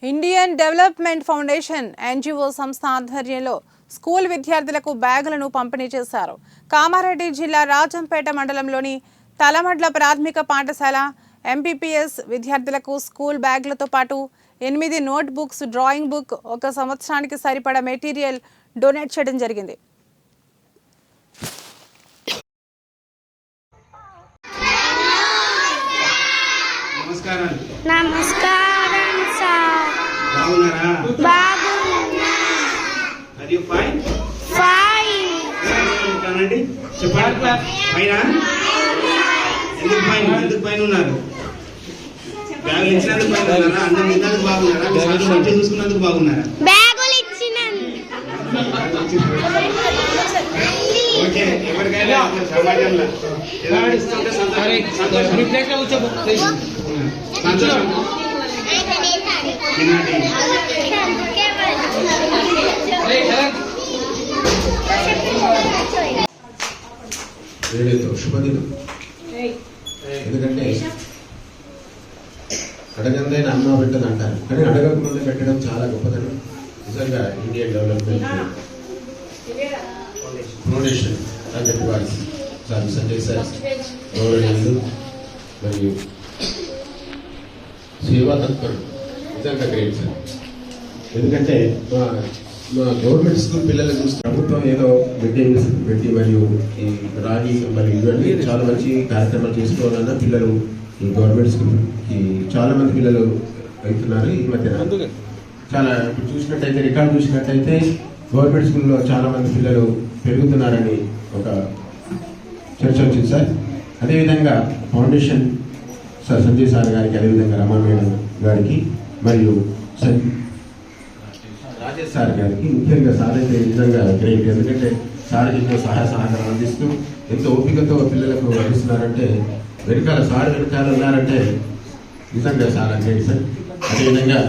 Indian development foundation NGO సంస్థ ఆధ్వర్యంలో school విద్యార్థులకు బ్యాగులను పంపిణీ చేశారు. కామారెడ్డి జిల్లా రాజంపేట మండలంలోని తలమడ్ల ప్రాథమిక పాఠశాల ఎంపీపీఎస్ విద్యార్థులకు స్కూల్ బ్యాగులతో పాటు 8 నోట్ బుక్స్, డ్రాయింగ్ బుక్, 1 సంవత్సరానికి సరిపడా మెటీరియల్ డొనేట్ చేయడం జరిగింది. నమస్కారం సార్. బాగున్నారా? బాగున్నా. Are you fine? ఫైన్. కానండి చెప్పండి. ఫైనా? ఎందుకు ఫైన్? ఎందుకు ఫైన్ ఉన్నారు? బ్యాగులు ఇచ్చినందుకు ఫైన్ ఉన్నారా? అన్నం తిన్నందుకు బాగున్నారా? సార్లు మంచిగా చూసుకున్నందుకు బాగున్నారా? బ్యాగులు ఇచ్చినందుకు. ఓకే, ఎవరికైనా సమాజంలో ఏదైనా ఇస్తుంటే సంతోషం. తినండి. శుభదినం. ఎందుకంటే అడగందైనా అమ్మ పెట్టదు అంటారు, కానీ అడగకముందే పెట్టడం చాలా గొప్పదనం. నిజంగా ఇండియన్ డెవలప్మెంట్ ఫౌండేషన్ అని చెప్పి వారి సార్ సంజయ్ సార్ గౌరవనీయులు మరియు సేవా తత్పరులు నిజంగా గ్రేట్ సార్. ఎందుకంటే మా గవర్నమెంట్ స్కూల్ పిల్లలు చూస్తే ప్రభుత్వం ఏదో మిడ్ డే మీల్స్ పెట్టి మరియు ఈ రాగి మరియు ఇవన్నీ చాలా మంచి కార్యక్రమాలు చేసుకోవాలన్నా పిల్లలు ఈ గవర్నమెంట్ స్కూల్కి చాలా మంది పిల్లలు వెళ్తున్నారు. ఈ మధ్యన చాలా చూసినట్టయితే రికార్డు చూసినట్టయితే గవర్నమెంట్ స్కూల్లో చాలా మంది పిల్లలు పెరుగుతున్నారని ఒక చర్చ వచ్చింది సార్. అదేవిధంగా ఫౌండేషన్ సార్ సంజయ్ సార్ గారికి, అదేవిధంగా రమా మేడం గారికి మరియు రాజేష్ సార్ గారికి, ముఖ్యంగా సార్ అయితే నిజంగా గ్రేట్. ఎందుకంటే సార్ ఎన్నో సహాయ సహకారం అందిస్తూ ఎంతో ఓపికతో పిల్లలకు అందిస్తున్నారంటే వెనకాల సార్ వెనకాల ఉన్నారంటే నిజంగా సార్ గ్రేట్ సార్. అదేవిధంగా